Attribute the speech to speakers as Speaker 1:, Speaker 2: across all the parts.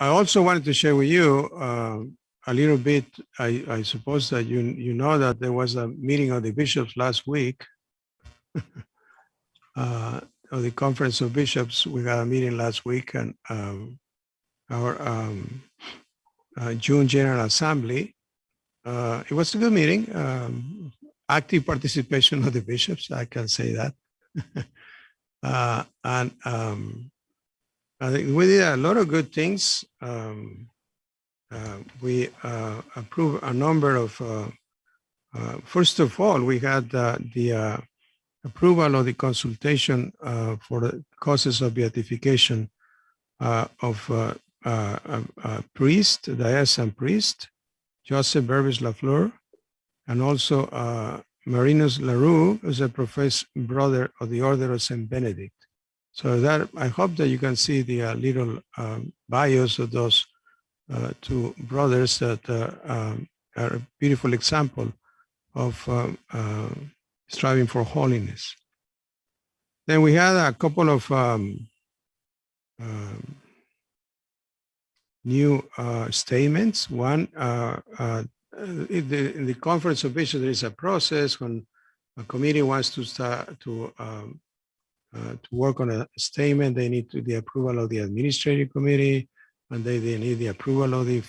Speaker 1: I also wanted to share with you a little bit. I suppose that you know that there was a meeting of the bishops last week, of the Conference of Bishops. We had a meeting last week, and our June General Assembly. It was a good meeting. Active participation of the bishops, I can say that. And I think we did a lot of good things. We approved a number of, first of all, we had the approval of the consultation for the causes of beatification of a priest, the diocesan priest, Joseph Berbis Lafleur, and also Marinus Larue, who's a professed brother of the Order of St. Benedict. So that I hope that you can see the little bios of those two brothers that are a beautiful example of striving for holiness. Then we had a couple of new statements. One, in the Conference of Bishops, there is a process when a committee wants to start to work on a statement. They need the approval of the administrative committee, and they need the approval of the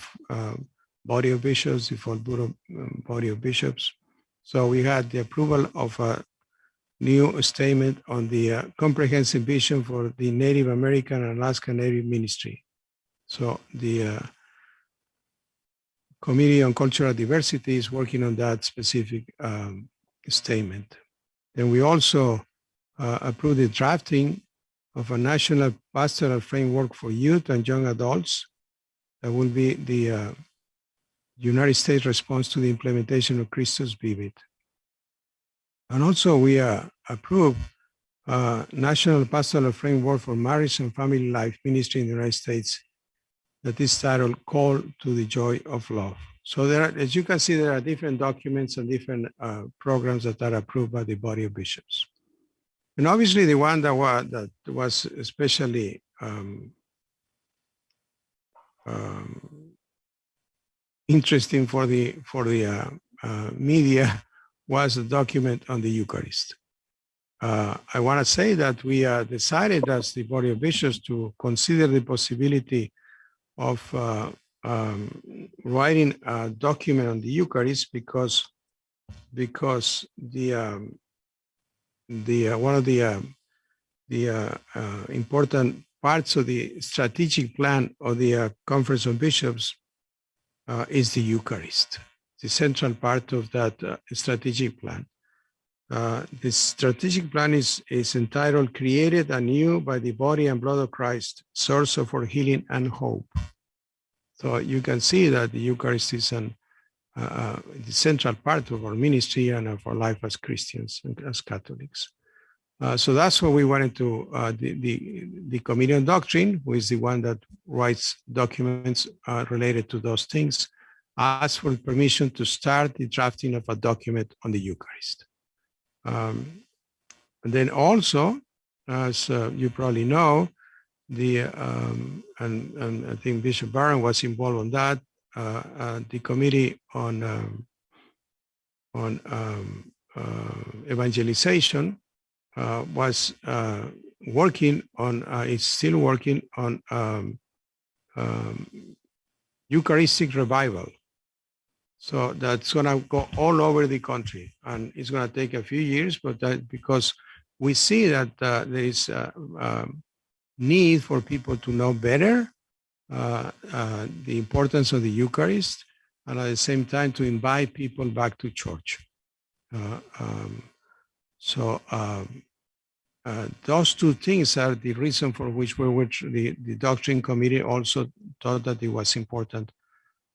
Speaker 1: body of bishops, the full body of bishops. So we had the approval of a new statement on the comprehensive vision for the Native American and Alaska Native Ministry. So the Committee on Cultural Diversity is working on that specific statement. Then we also approved the drafting of a national pastoral framework for youth and young adults. That will be the United States response to the implementation of Christus Vivit. And also we approved national pastoral framework for marriage and family life ministry in the United States that is titled Call to the Joy of Love. So there are, as you can see, there are different documents and different programs that are approved by the body of bishops. And obviously the one that was especially interesting for the media was a document on the Eucharist. I want to say that we decided as the body of bishops to consider the possibility of writing a document on the Eucharist because the one of the important parts of the strategic plan of the Conference of Bishops is the Eucharist, the central part of that strategic plan. The strategic plan is entitled Created Anew by the Body and Blood of Christ, Source of our Healing and Hope. So you can see that the Eucharist is the central part of our ministry and of our life as Christians and as Catholics. So that's what we wanted to, the Committee on Doctrine, who is the one that writes documents related to those things, asked for permission to start the drafting of a document on the Eucharist. And then also, as you probably know, and I think Bishop Barron was involved on that, the Committee on Evangelization was working on, is still working on Eucharistic revival. So that's going to go all over the country, and it's going to take a few years, but that because we see that there is need for people to know better the importance of the Eucharist, and at the same time to invite people back to church. Those two things are the reason for which the Doctrine Committee also thought that it was important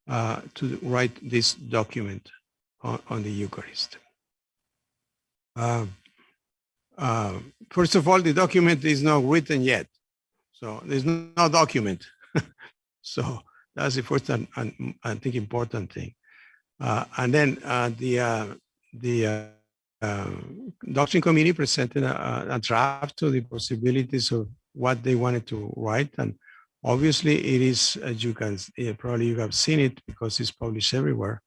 Speaker 1: to write this document on the Eucharist. First of all, the document is not written yet. So there's no document. So that's the first and I think important thing. And then the Doctrine Committee presented a draft to the possibilities of what they wanted to write, and Obviously, it is, as you can, probably you have seen it because it's published everywhere,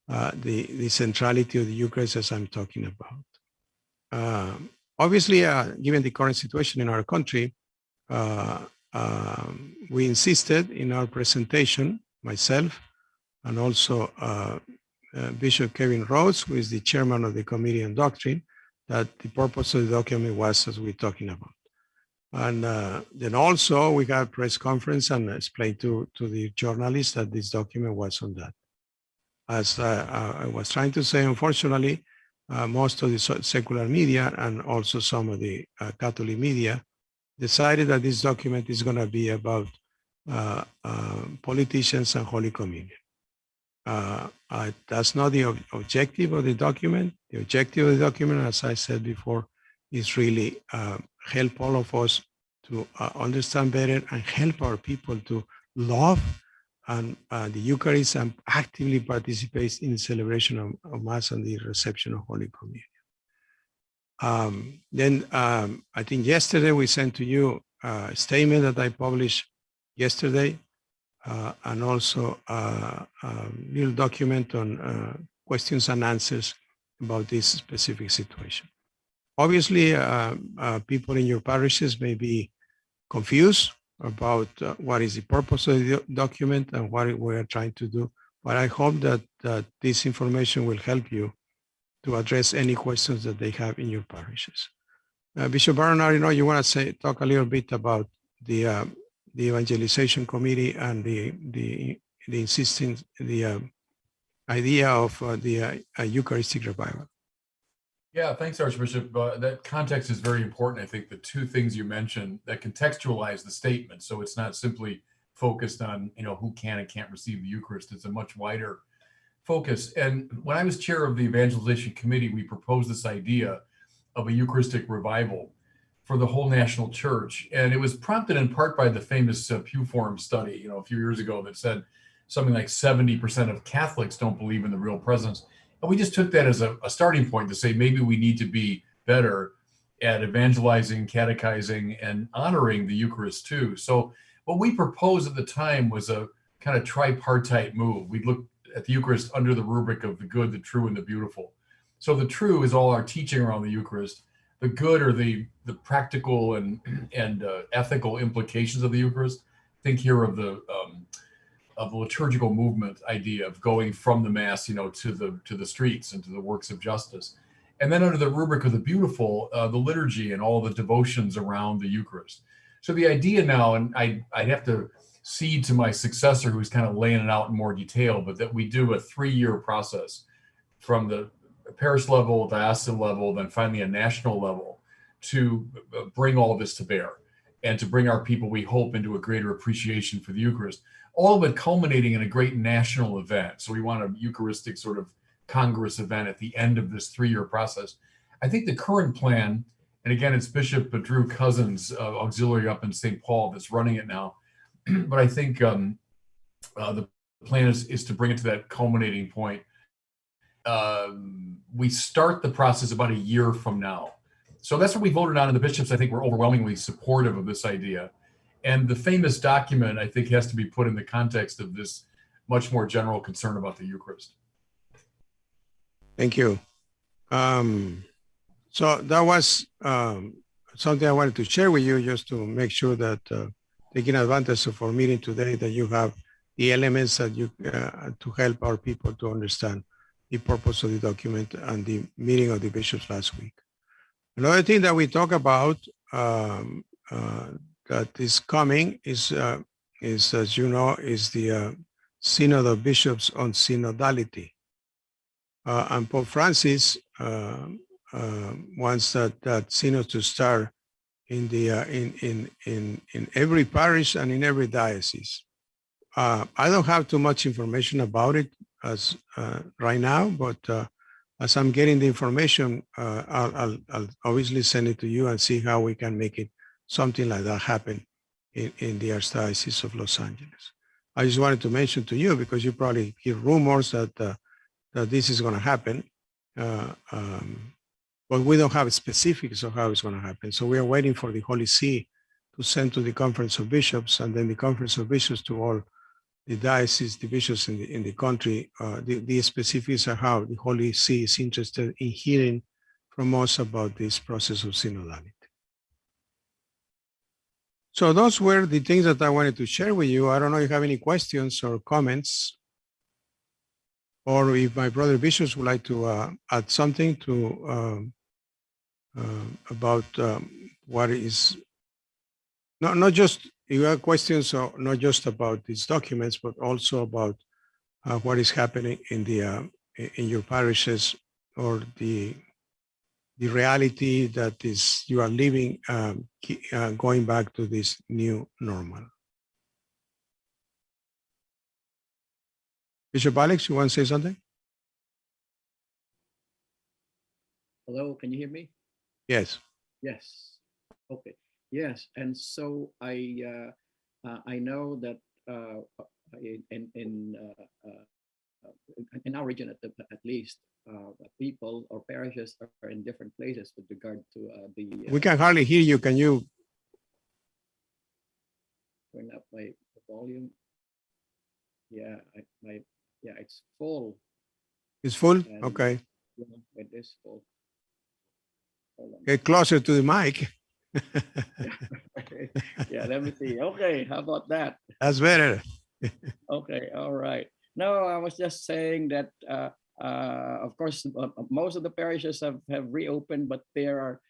Speaker 1: the centrality of the Eucharist as I'm talking about. Obviously, given the current situation in our country, we insisted in our presentation, myself, and also Bishop Kevin Rhodes, who is the chairman of the Committee on Doctrine, that the purpose of the document was as we're talking about. And then also we got a press conference and explained to the journalists that this document was on that. As I was trying to say, unfortunately, most of the secular media and also some of the Catholic media decided that this document is going to be about politicians and Holy Communion. That's not the objective of the document. The objective of the document, as I said before, is really help all of us to understand better and help our people to love and the Eucharist and actively participate in the celebration of Mass and the reception of Holy Communion. Then I think yesterday we sent to you a statement that I published yesterday, and also a little document on questions and answers about this specific situation. Obviously, people in your parishes may be confused about what is the purpose of the document and what we are trying to do, but I hope that this information will help you to address any questions that they have in your parishes. Bishop Bernard, you want to talk a little bit about the evangelization committee and the insistence, the idea of the Eucharistic revival.
Speaker 2: Yeah, thanks, Archbishop. That context is very important. I think the two things you mentioned that contextualize the statement, so it's not simply focused on who can and can't receive the Eucharist. It's a much wider focus. And when I was chair of the evangelization committee, we proposed this idea of a Eucharistic revival for the whole national church. And it was prompted in part by the famous Pew Forum study, a few years ago that said something like 70% of Catholics don't believe in the real presence. And we just took that as a starting point to say maybe we need to be better at evangelizing, catechizing, and honoring the Eucharist too. So what we proposed at the time was a kind of tripartite move. We looked at the Eucharist under the rubric of the good, the true, and the beautiful. So the true is all our teaching around the Eucharist. The good are the practical and ethical implications of the Eucharist. Think here of the liturgical movement idea of going from the Mass, to the streets and to the works of justice. And then under the rubric of the beautiful, the liturgy and all the devotions around the Eucharist. So the idea now, and I'd have to cede to my successor who's kind of laying it out in more detail, but that we do a 3-year process from the parish level, diocesan level, then finally a national level to bring all of this to bear and to bring our people, we hope, into a greater appreciation for the Eucharist, all of it culminating in a great national event. So we want a Eucharistic sort of Congress event at the end of this 3-year process. I think the current plan, and again, it's Bishop Drew Cousins, auxiliary up in St. Paul, that's running it now. But I think the plan is to bring it to that culminating point. We start the process about a year from now. So that's what we voted on, and the bishops, I think, were overwhelmingly supportive of this idea. And the famous document, I think, has to be put in the context of this much more general concern about the Eucharist.
Speaker 1: Thank you. So that was something I wanted to share with you, just to make sure that taking advantage of our meeting today, that you have the elements that you to help our people to understand the purpose of the document and the meeting of the bishops last week. Another thing that we talk about that is coming is, as you know, is the Synod of Bishops on Synodality. And Pope Francis wants that synod to start in the in every parish and in every diocese. I don't have too much information about it as right now, but as I'm getting the information, I'll obviously send it to you and see how we can make it something like that happen in the Archdiocese of Los Angeles. I just wanted to mention to you, because you probably hear rumors that that this is going to happen, but we don't have specifics of how it's going to happen. So we are waiting for the Holy See to send to the Conference of Bishops, and then the Conference of Bishops to all the dioceses, the bishops in the country, the specifics of how the Holy See is interested in hearing from us about this process of synodality. So those were the things that I wanted to share with you. I don't know if you have any questions or comments, or if my brother bishops would like to add something to about what is, not just, if you have questions, or not just about these documents, but also about what is happening in the in your parishes, or the reality that is you are living, going back to this new normal. Bishop Alex, you want to say something?
Speaker 3: Hello, can you hear me?
Speaker 1: Yes.
Speaker 3: Yes. Okay. Yes, and so I know that in our region at least, people or parishes are in different places with regard to the.
Speaker 1: We can hardly hear you. Can you
Speaker 3: turn up my volume? Yeah, it's full.
Speaker 1: It's full?
Speaker 3: And,
Speaker 1: okay.
Speaker 3: Yeah, it is full.
Speaker 1: Get closer to the mic.
Speaker 3: Yeah, let me see. Okay, how about that?
Speaker 1: That's better.
Speaker 3: Okay, all right. No, I was just saying that, of course, most of the parishes have reopened, but there are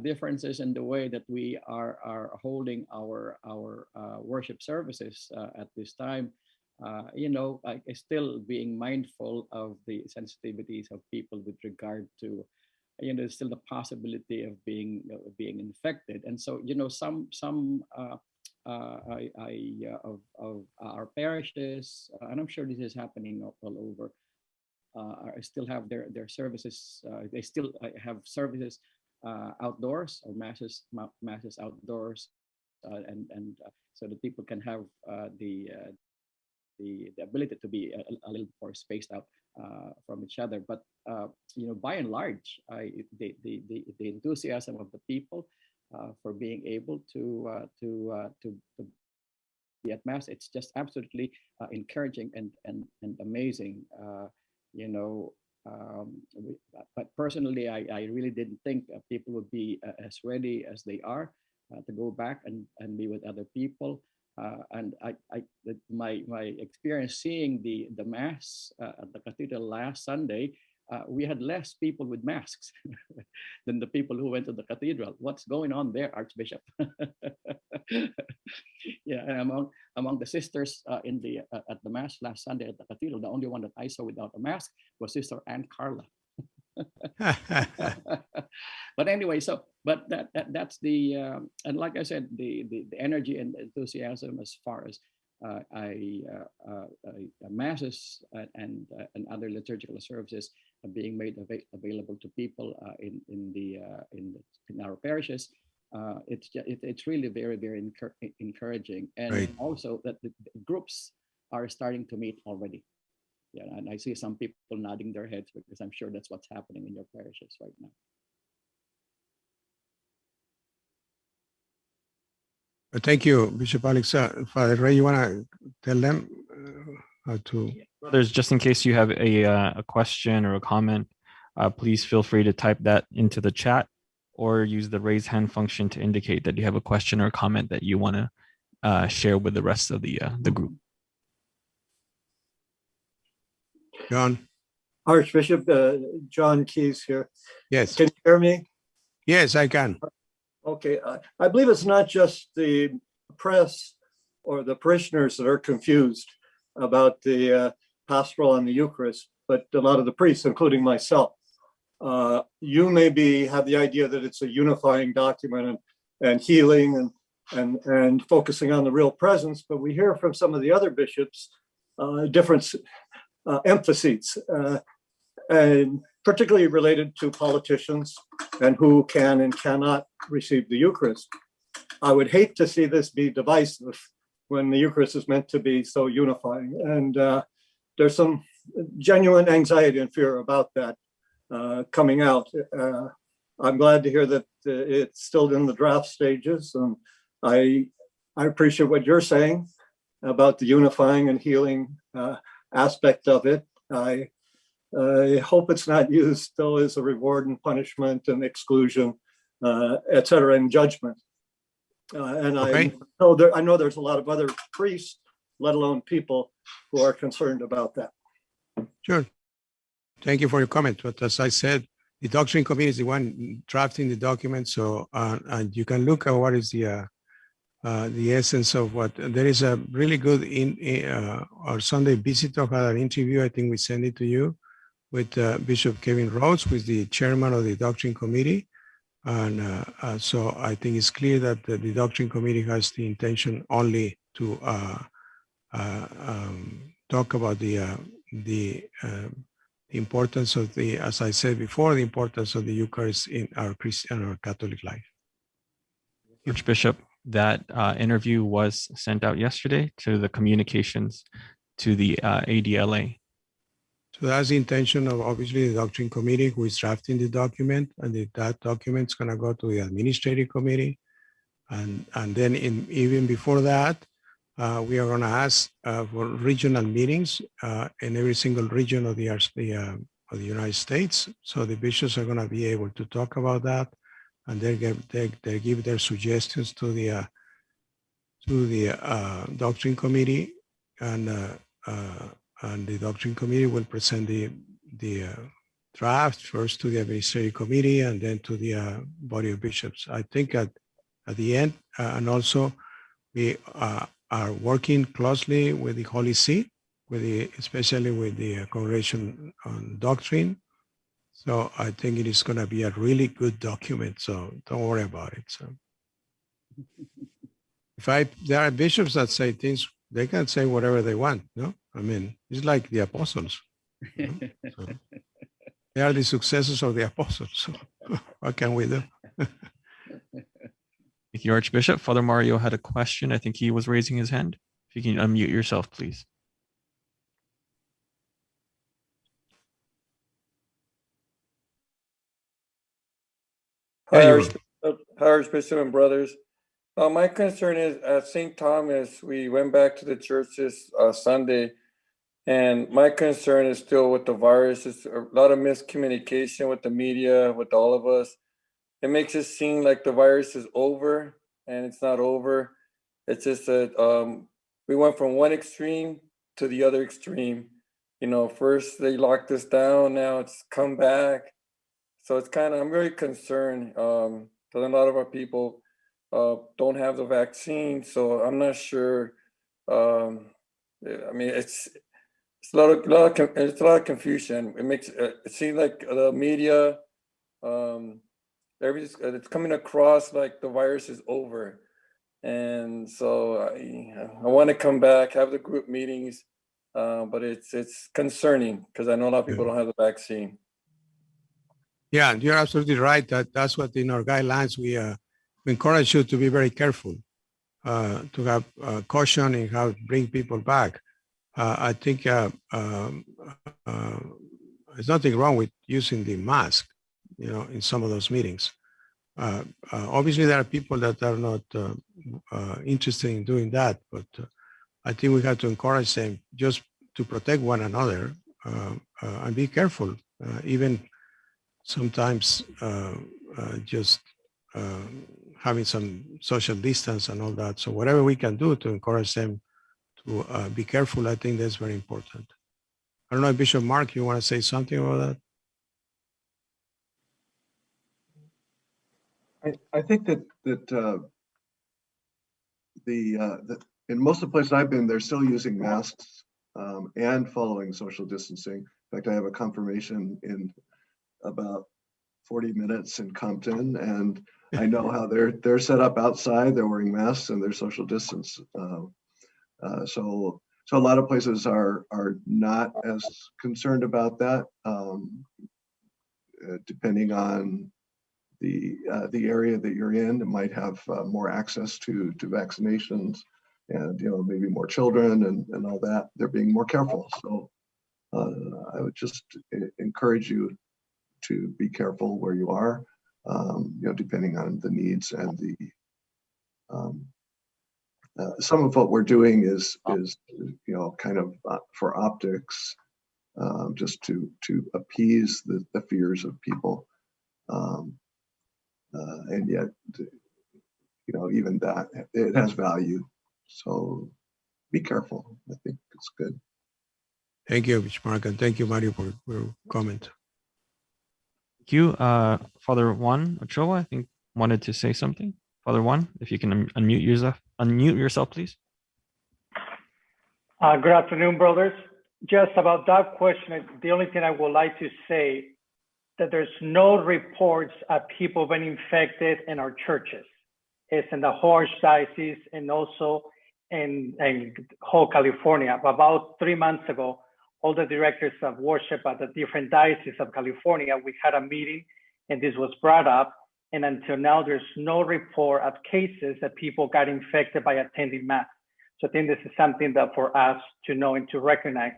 Speaker 3: differences in the way that we are holding our worship services at this time. Still being mindful of the sensitivities of people with regard to, there's still the possibility of being infected, and so some of our parishes, and I'm sure this is happening all over, still have their services. They still have services outdoors, or masses outdoors, and so that people can have the ability to be a little more spaced out from each other. But by and large, the enthusiasm of the people for being able to be at mass, it's just absolutely encouraging and amazing. But personally, I really didn't think people would be as ready as they are to go back and be with other people. And my experience seeing the mass at the cathedral last Sunday, we had less people with masks than the people who went to the cathedral. What's going on there, Archbishop? Yeah, and among the sisters at the mass last Sunday at the cathedral, the only one that I saw without a mask was Sister Anne Carla. But anyway, but that's the and like I said, the energy and enthusiasm as far as masses and other liturgical services are being made available to people in our parishes. It's really very, very encouraging, and
Speaker 1: right.
Speaker 3: Also that the groups are starting to meet already. Yeah, and I see some people nodding their heads because I'm sure that's what's happening in your parishes right now.
Speaker 1: Thank you, Bishop Alex. Father Ray, you want to tell them how to?
Speaker 4: Brothers, just in case you have a question or a comment, please feel free to type that into the chat, or use the raise hand function to indicate that you have a question or a comment that you want to share with the rest of the group.
Speaker 1: John?
Speaker 5: Archbishop John Keys here.
Speaker 1: Yes.
Speaker 5: Can you hear me?
Speaker 1: Yes, I can.
Speaker 5: Okay. I believe it's not just the press or the parishioners that are confused about the pastoral and the Eucharist, but a lot of the priests, including myself. You maybe have the idea that it's a unifying document and healing and focusing on the real presence, but we hear from some of the other bishops different emphases, and particularly related to politicians and who can and cannot receive the Eucharist. I would hate to see this be divisive when the Eucharist is meant to be so unifying. And there's some genuine anxiety and fear about that coming out. I'm glad to hear that it's still in the draft stages, and I appreciate what you're saying about the unifying and healing aspect of it. I hope it's not used though as a reward and punishment and exclusion, et cetera, and judgment. And
Speaker 1: Okay.
Speaker 5: I know there's a lot of other priests, let alone people, who are concerned about that.
Speaker 1: Sure. Thank you for your comment. But as I said, the doctrine committee is the one drafting the document. So, and you can look at what is the essence of what there is a really good our Sunday visitor had an interview. I think we sent it to you with Bishop Kevin Rhodes, who is the chairman of the doctrine committee. And so I think it's clear that the doctrine committee has the intention only to talk about the importance of the, as I said before, the importance of the Eucharist in our Christian or Catholic life.
Speaker 4: Archbishop, that interview was sent out yesterday to the communications to the ADLA.
Speaker 1: So that's the intention of obviously the doctrine committee who is drafting the document, and that document is going to go to the administrative committee. And then even before that, we are going to ask for regional meetings in every single region of the United States. So the bishops are going to be able to talk about that, and they give their suggestions to the doctrine committee, and the doctrine committee will present the draft first to the administrative committee and then to the body of bishops. I think at the end, and also we are working closely with the Holy See, especially with the Congregation on Doctrine. So I think it is going to be a really good document. So don't worry about it. So there are bishops that say things, they can say whatever they want. No, I mean, it's like the apostles. You know? So they are the successors of the apostles. So what can we do?
Speaker 4: Thank you, Archbishop. Father Mario had a question. I think he was raising his hand. If you can unmute yourself, please.
Speaker 6: Hi, Archbishop and brothers. My concern is at St. Thomas, we went back to the church this Sunday, and my concern is still with the virus. It's a lot of miscommunication with the media, with all of us. It makes it seem like the virus is over, and it's not over. It's just that we went from one extreme to the other extreme. You know, first they locked us down, now it's come back. So it's kind of, I'm very concerned because a lot of our people don't have the vaccine. So I'm not sure. I mean, it's a lot of confusion. It makes it seem like the media, it's coming across like the virus is over. And so I want to come back, have the group meetings, but it's concerning because I know a lot of people don't have the vaccine.
Speaker 1: Yeah, you're absolutely right. That's what in our guidelines we encourage you to be very careful, to have caution in how to bring people back. I think there's nothing wrong with using the mask, you know, in some of those meetings. Obviously, there are people that are not interested in doing that, but I think we have to encourage them just to protect one another and be careful, even sometimes just having some social distance and all that. So whatever we can do to encourage them to be careful, I think that's very important. I don't know, Bishop Mark, you want to say something about
Speaker 7: that? I think that in most of the places I've been, they're still using masks and following social distancing. In fact, I have a confirmation in about 40 minutes in Compton, and I know how they're set up outside. They're wearing masks and they're social distance. So a lot of places are not as concerned about that, depending on the area that you're in. It might have more access to vaccinations, and maybe more children and all that. They're being more careful. So I would just encourage you to be careful where you are, depending on the needs and Um, some of what we're doing is kind of for optics, just to appease the fears of people, and yet even that it has value. So be careful. I think it's good.
Speaker 1: Thank you, Bishop Mark, and thank you, Mario, for your comment.
Speaker 4: Thank you. Father Juan Ochoa, I think, wanted to say something. Father Juan, if you can unmute yourself, please.
Speaker 8: Good afternoon, brothers. Just about that question, the only thing I would like to say that there's no reports of people being infected in our churches. It's in the whole archdiocese and also in whole California. About 3 months ago, all the directors of worship at the different dioceses of California, we had a meeting and this was brought up. And until now, there's no report of cases that people got infected by attending Mass. So I think this is something that for us to know and to recognize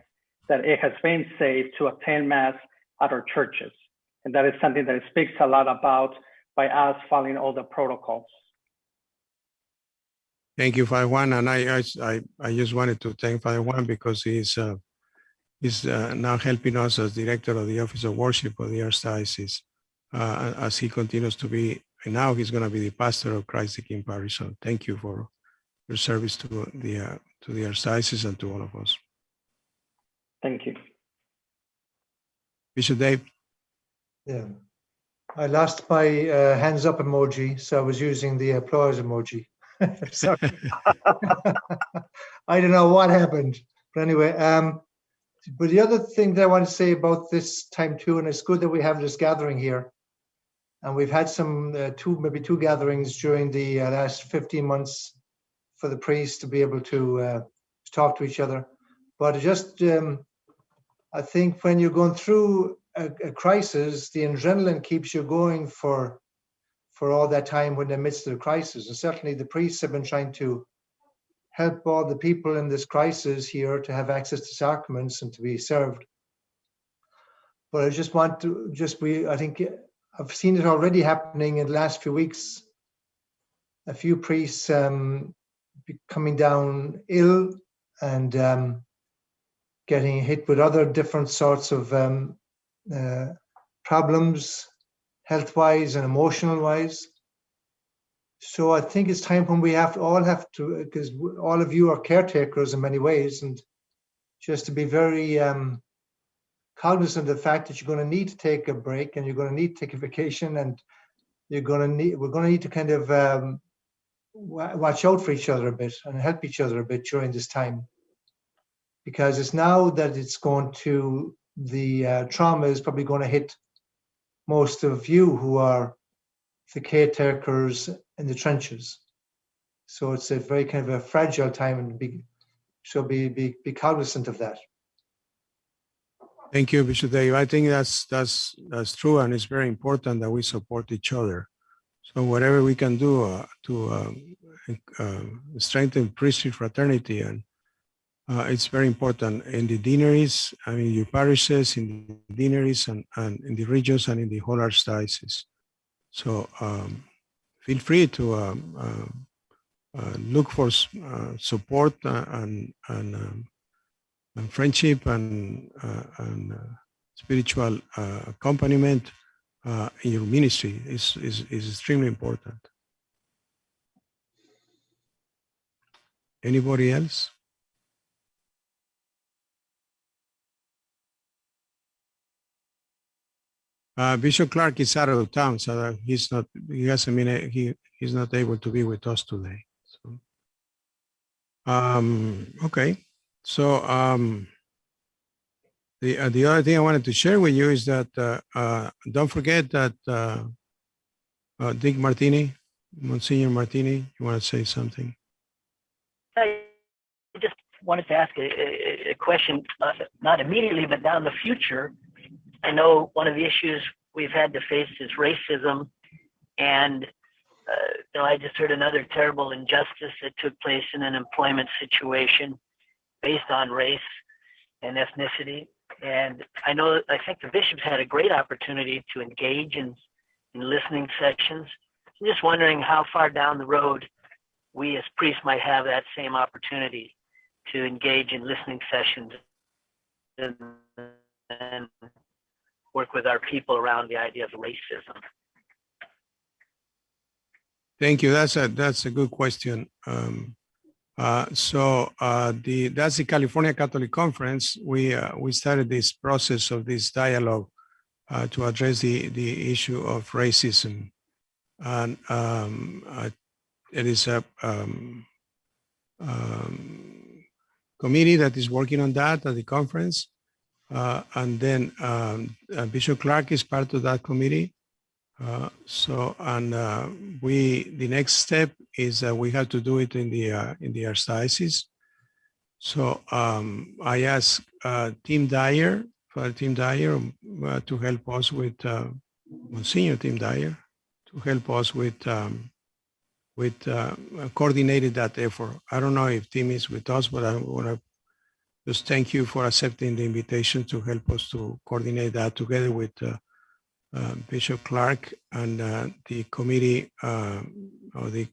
Speaker 8: that it has been safe to attend Mass at our churches. And that is something that speaks a lot about by us following all the protocols.
Speaker 1: Thank you, Father Juan. And I just wanted to thank Father Juan because he's now helping us as director of the Office of Worship of the Archdiocese, as he continues to be, and now he's going to be the pastor of Christ the King Parish. So thank you for your service to the Archdiocese and to all of us.
Speaker 8: Thank you.
Speaker 1: Bishop Dave.
Speaker 9: Yeah, I lost my hands up emoji, so I was using the applause emoji. Sorry. I don't know what happened, but anyway, but the other thing that I want to say about this time too, and it's good that we have this gathering here, and we've had some maybe two gatherings during the last 15 months for the priests to be able to talk to each other. But just I think when you're going through a crisis, the adrenaline keeps you going for all that time when they're in the midst of the crisis. And certainly the priests have been trying to help all the people in this crisis here to have access to sacraments and to be served. But I just want to I think I've seen it already happening in the last few weeks. A few priests coming down ill and getting hit with other different sorts of problems, health-wise and emotional-wise. So I think it's time when we all have to, because all of you are caretakers in many ways, and just to be very cognizant of the fact that you're going to need to take a break and you're going to need to take a vacation, and we're going to need to kind of watch out for each other a bit and help each other a bit during this time. Because it's now that it's going to, the trauma is probably going to hit most of you who are the caretakers in the trenches. So it's a very kind of a fragile time, and be cognizant of that.
Speaker 1: Thank you, Bishop Dave. I think that's true, and it's very important that we support each other. So whatever we can do to strengthen priesthood fraternity, and it's very important in the deaneries, I mean, your parishes, in the deaneries, and in the regions, and in the whole archdiocese. So feel free to look for support and friendship and spiritual accompaniment in your ministry is extremely important. Anybody else? Bishop Clark is out of town, so he's not able to be with us today. So, okay. So the other thing I wanted to share with you is that don't forget that Dick Martini, Monsignor Martini, you want to say something?
Speaker 10: I just wanted to ask a question, not immediately, but down the future. I know one of the issues we've had to face is racism, and I just heard another terrible injustice that took place in an employment situation based on race and ethnicity. And I think the bishops had a great opportunity to engage in listening sessions. I'm just wondering how far down the road we as priests might have that same opportunity to engage in listening sessions and work with our people around the idea of racism.
Speaker 1: Thank you. That's a good question. That's the California Catholic Conference. We started this process of this dialogue to address the issue of racism, and it is a committee that is working on that at the conference, and then Bishop Clark is part of that committee. The next step is that we have to do it in the archdiocese. So I asked Tim Dyer, Father Tim Dyer, to help us with Monsignor Tim Dyer, to help us with coordinating that effort. I don't know if Tim is with us, but I want to just thank you for accepting the invitation to help us to coordinate that together with Bishop Clark and the committee of the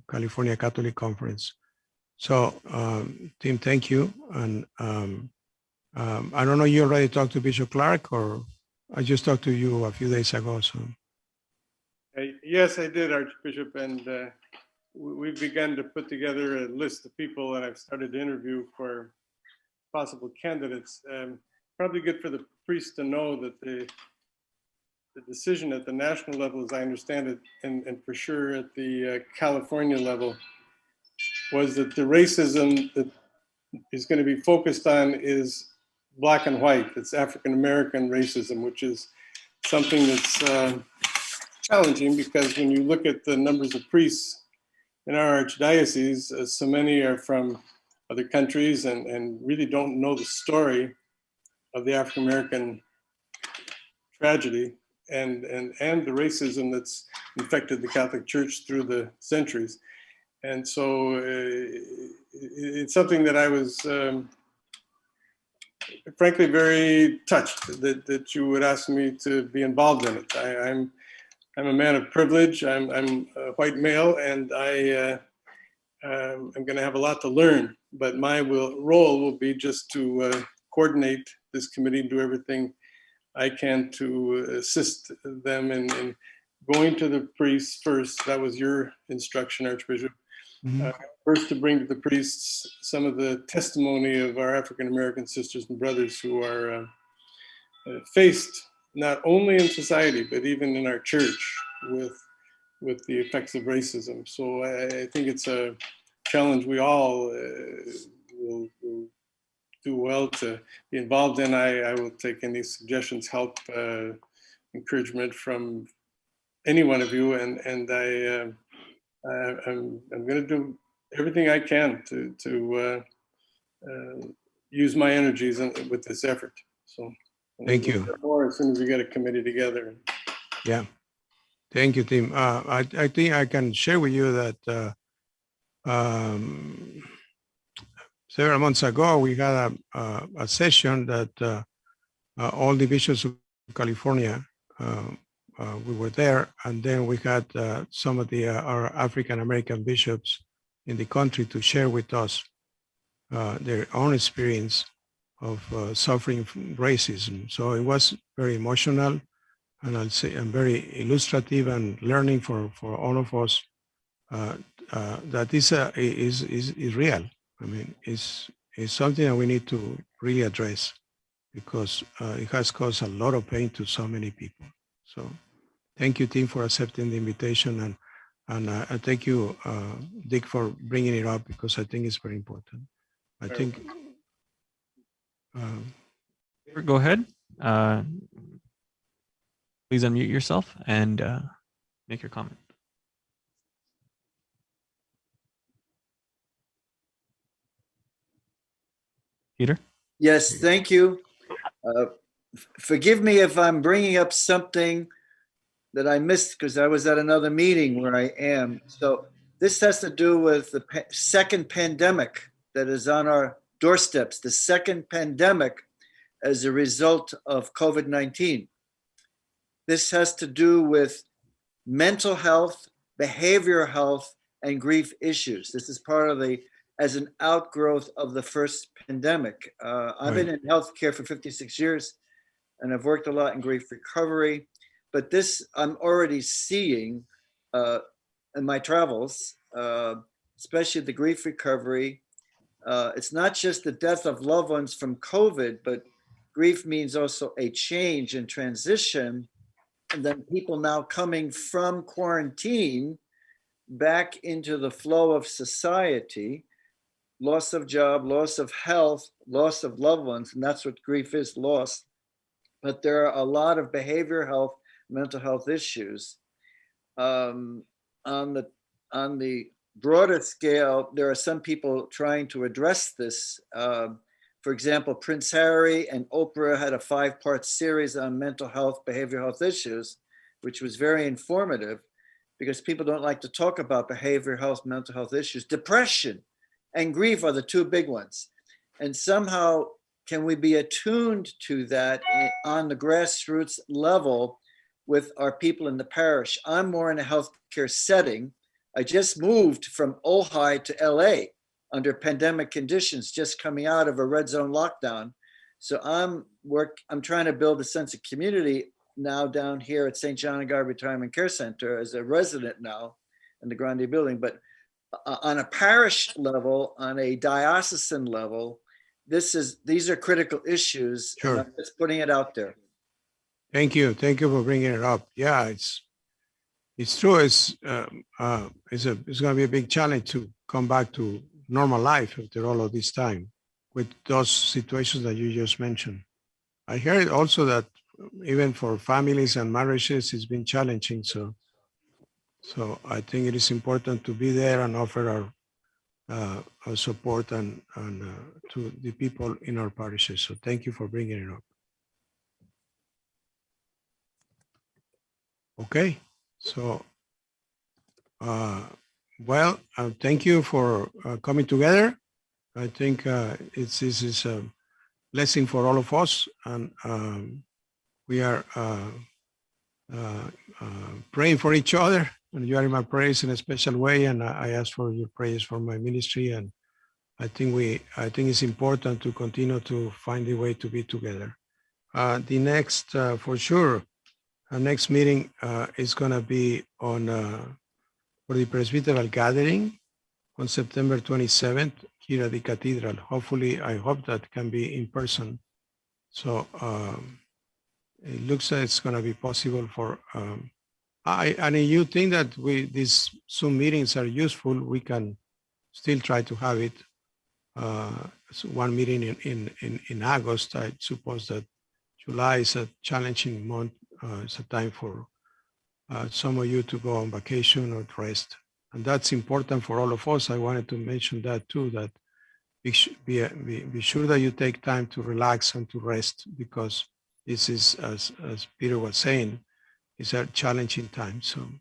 Speaker 1: California Catholic Conference. So, Tim, thank you. And I don't know, you already talked to Bishop Clark, or I just talked to you a few days ago. So.
Speaker 11: Yes, I did, Archbishop, and we've begun to put together a list of people, and I've started to interview for possible candidates. Probably good for the priests to know that the decision at the national level, as I understand it, and for sure at the California level, was that the racism that is going to be focused on is Black and white. It's African-American racism, which is something that's challenging, because when you look at the numbers of priests in our archdiocese, so many are from other countries and really don't know the story of the African-American tragedy and the racism that's infected the Catholic Church through the centuries. And so it's something that I was frankly very touched that you would ask me to be involved in it. I'm a man of privilege. I'm a white male, and I'm going to have a lot to learn. But my role will be just to coordinate this committee and do everything I can to assist them in going to the priests first. That was your instruction, Archbishop.
Speaker 1: Mm-hmm.
Speaker 11: First, to bring to the priests some of the testimony of our African-American sisters and brothers who are faced not only in society, but even in our church with the effects of racism. So I think it's a challenge we all will do well to be involved in. I will take any suggestions, help, encouragement from any one of you, and I'm going to do everything I can to use my energies with this effort. So
Speaker 1: thank you.
Speaker 11: More as soon as we get a committee together.
Speaker 1: Yeah, thank you, Tim. I think I can share with you that several months ago we had a session that all the bishops of California we were there, and then we had some of our African-American bishops in the country to share with us their own experience of suffering from racism. So it was very emotional, and I'll say, and very illustrative and learning for all of us that this is real. I mean, it's something that we need to really address, because it has caused a lot of pain to so many people. So thank you, Tim, for accepting the invitation, and thank you, Dick, for bringing it up, because I think it's very important. I think.
Speaker 4: Go ahead. Please unmute yourself and make your comment. Peter?
Speaker 12: Yes, thank you. Forgive me if I'm bringing up something that I missed because I was at another meeting where I am. So this has to do with the second pandemic that is on our doorsteps, the second pandemic as a result of COVID-19. This has to do with mental health, behavioral health, and grief issues. This is part of as an outgrowth of the first pandemic. I've been in healthcare for 56 years, and I've worked a lot in grief recovery. But this I'm already seeing in my travels, especially the grief recovery. It's not just the death of loved ones from COVID, but grief means also a change and transition. And then people now coming from quarantine back into the flow of society, loss of job, loss of health, loss of loved ones. And that's what grief is, loss. But there are a lot of behavioral health, mental health issues. On the broader scale, there are some people trying to address this. For example, Prince Harry and Oprah had a 5-part series on mental health, behavioral health issues, which was very informative because people don't like to talk about behavioral health, mental health issues. Depression and grief are the 2 big ones. And somehow, can we be attuned to that on the grassroots level with our people in the parish? I'm more in a healthcare setting. I just moved from Ojai to LA under pandemic conditions, just coming out of a red zone lockdown. So I'm trying to build a sense of community now down here at St. John and God Retirement Care Center as a resident now in the Grande building. But on a parish level, on a diocesan level, these are critical issues.
Speaker 1: Sure.
Speaker 12: And I'm just putting it out there.
Speaker 1: Thank you for bringing it up. Yeah, it's true. It's going to be a big challenge to come back to normal life after all of this time with those situations that you just mentioned. I heard also that even for families and marriages, it's been challenging. So I think it is important to be there and offer our support and to the people in our parishes. So thank you for bringing it up. Okay, so thank you for coming together. I think this is a blessing for all of us, and we are praying for each other. And you are in my prayers in a special way, and I ask for your prayers for my ministry. And I think it's important to continue to find a way to be together. The next, for sure, our next meeting is going to be on for the Presbyteral Gathering on September 27th here at the Cathedral. Hopefully, I hope that can be in person. So it looks like it's going to be possible for. And if you think that these Zoom meetings are useful, we can still try to have it. So one meeting in August. I suppose that July is a challenging month. It's a time for some of you to go on vacation or rest. And that's important for all of us. I wanted to mention that too, that be sure that you take time to relax and to rest, because this is, as Peter was saying, it's a challenging time. So